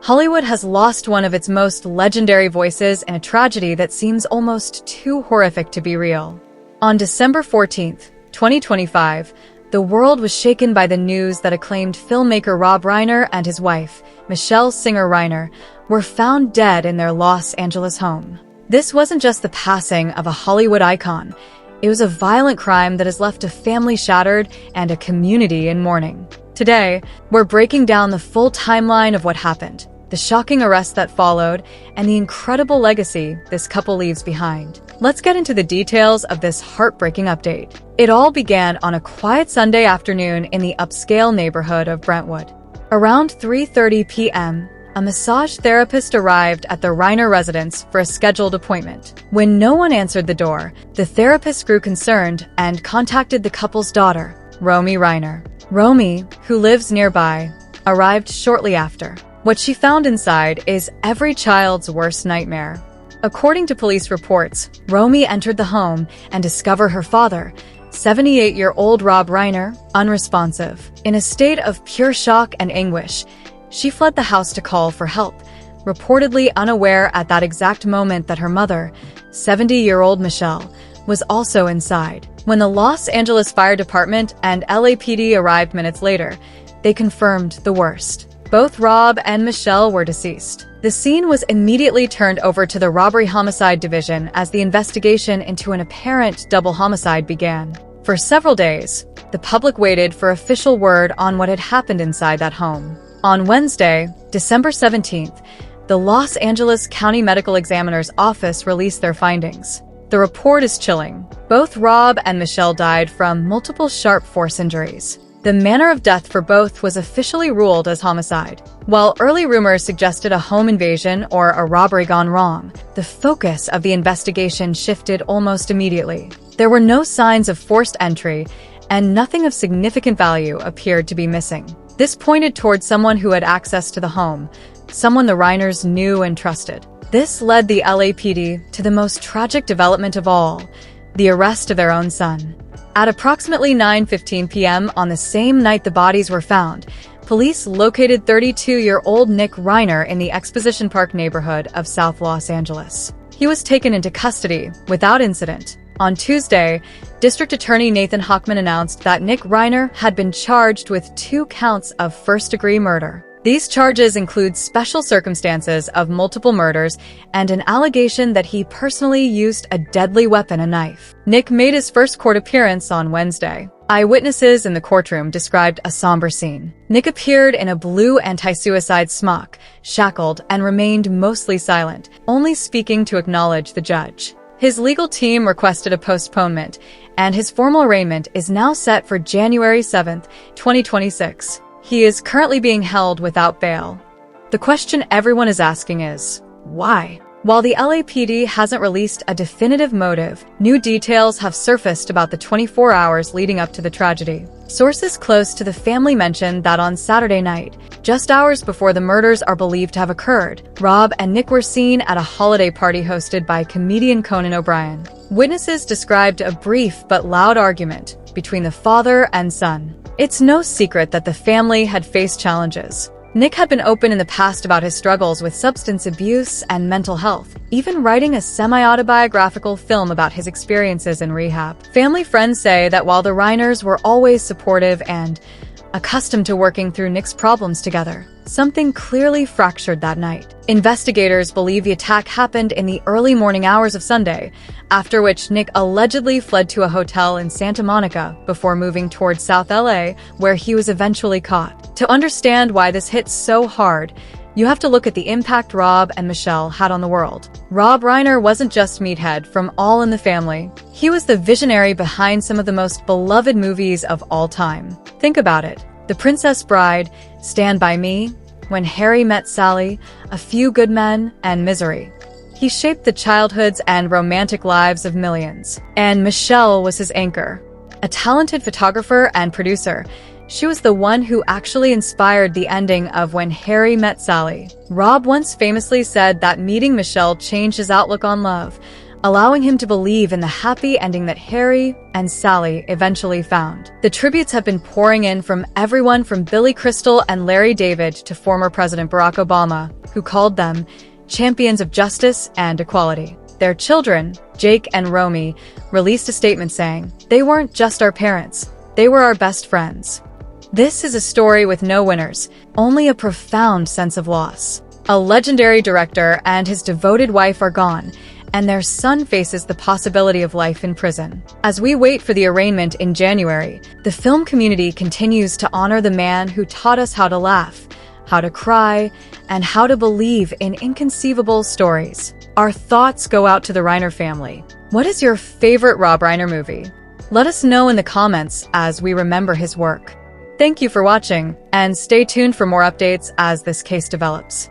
Hollywood has lost one of its most legendary voices in a tragedy that seems almost too horrific to be real. On December 14th, 2025, the world was shaken by the news that acclaimed filmmaker Rob Reiner and his wife, Michele Singer Reiner, were found dead in their Los Angeles home. This wasn't just the passing of a Hollywood icon. It was a violent crime that has left a family shattered and a community in mourning. Today, we're breaking down the full timeline of what happened, the shocking arrest that followed, and the incredible legacy this couple leaves behind. Let's get into the details of this heartbreaking update. It all began on a quiet Sunday afternoon in the upscale neighborhood of Brentwood. Around 3:30 p.m., a massage therapist arrived at the Reiner residence for a scheduled appointment. When no one answered the door, the therapist grew concerned and contacted the couple's daughter, Romy Reiner. Romy, who lives nearby, arrived shortly after. What she found inside is every child's worst nightmare. According to police reports, Romy entered the home and discovered her father, 78-year-old Rob Reiner, unresponsive. In a state of pure shock and anguish, she fled the house to call for help, reportedly unaware at that exact moment that her mother, 70-year-old Michele, was also inside. When the Los Angeles Fire Department and LAPD arrived minutes later, they confirmed the worst. Both Rob and Michele were deceased. The scene was immediately turned over to the Robbery Homicide Division as the investigation into an apparent double homicide began. For several days, the public waited for official word on what had happened inside that home. On Wednesday, December 17th, the Los Angeles County Medical Examiner's Office released their findings. The report is chilling. Both Rob and Michele died from multiple sharp force injuries. The manner of death for both was officially ruled as homicide. While early rumors suggested a home invasion or a robbery gone wrong, the focus of the investigation shifted almost immediately. There were no signs of forced entry, and nothing of significant value appeared to be missing. This pointed toward someone who had access to the home, someone the Reiners knew and trusted. This led the LAPD to the most tragic development of all, the arrest of their own son. At approximately 9:15 p.m. on the same night the bodies were found, police located 32-year-old Nick Reiner in the Exposition Park neighborhood of South Los Angeles. He was taken into custody without incident. On Tuesday, District Attorney Nathan Hochman announced that Nick Reiner had been charged with 2 counts of first-degree murder. These charges include special circumstances of multiple murders and an allegation that he personally used a deadly weapon, a knife. Nick made his first court appearance on Wednesday. Eyewitnesses in the courtroom described a somber scene. Nick appeared in a blue anti-suicide smock, shackled, and remained mostly silent, only speaking to acknowledge the judge. His legal team requested a postponement, and his formal arraignment is now set for January 7, 2026. He is currently being held without bail. The question everyone is asking is, why? While the LAPD hasn't released a definitive motive, new details have surfaced about the 24 hours leading up to the tragedy. Sources close to the family mentioned that on Saturday night, just hours before the murders are believed to have occurred, Rob and Nick were seen at a holiday party hosted by comedian Conan O'Brien. Witnesses described a brief but loud argument between the father and son. It's no secret that the family had faced challenges. Nick had been open in the past about his struggles with substance abuse and mental health, even writing a semi-autobiographical film about his experiences in rehab. Family friends say that while the Reiners were always supportive and accustomed to working through Nick's problems together, something clearly fractured that night. Investigators believe the attack happened in the early morning hours of Sunday, after which Nick allegedly fled to a hotel in Santa Monica before moving towards South LA, where he was eventually caught. To understand why this hit so hard, you have to look at the impact Rob and Michele had on the world. Rob Reiner wasn't just meathead from All in the Family. He was the visionary behind some of the most beloved movies of all time. Think about it. The Princess Bride, Stand By Me, When Harry Met Sally, A Few Good Men, and Misery. He shaped the childhoods and romantic lives of millions. And Michele was his anchor. A talented photographer and producer, she was the one who actually inspired the ending of When Harry Met Sally. Rob once famously said that meeting Michele changed his outlook on love, allowing him to believe in the happy ending that Harry and Sally eventually found. The tributes have been pouring in from everyone from Billy Crystal and Larry David to former President Barack Obama, who called them champions of justice and equality. Their children, Jake and Romy, released a statement saying, "They weren't just our parents, they were our best friends." This is a story with no winners, only a profound sense of loss. A legendary director and his devoted wife are gone, and their son faces the possibility of life in prison. As we wait for the arraignment in January, the film community continues to honor the man who taught us how to laugh, how to cry, and how to believe in inconceivable stories. Our thoughts go out to the Reiner family. What is your favorite Rob Reiner movie? Let us know in the comments as we remember his work. Thank you for watching, and stay tuned for more updates as this case develops.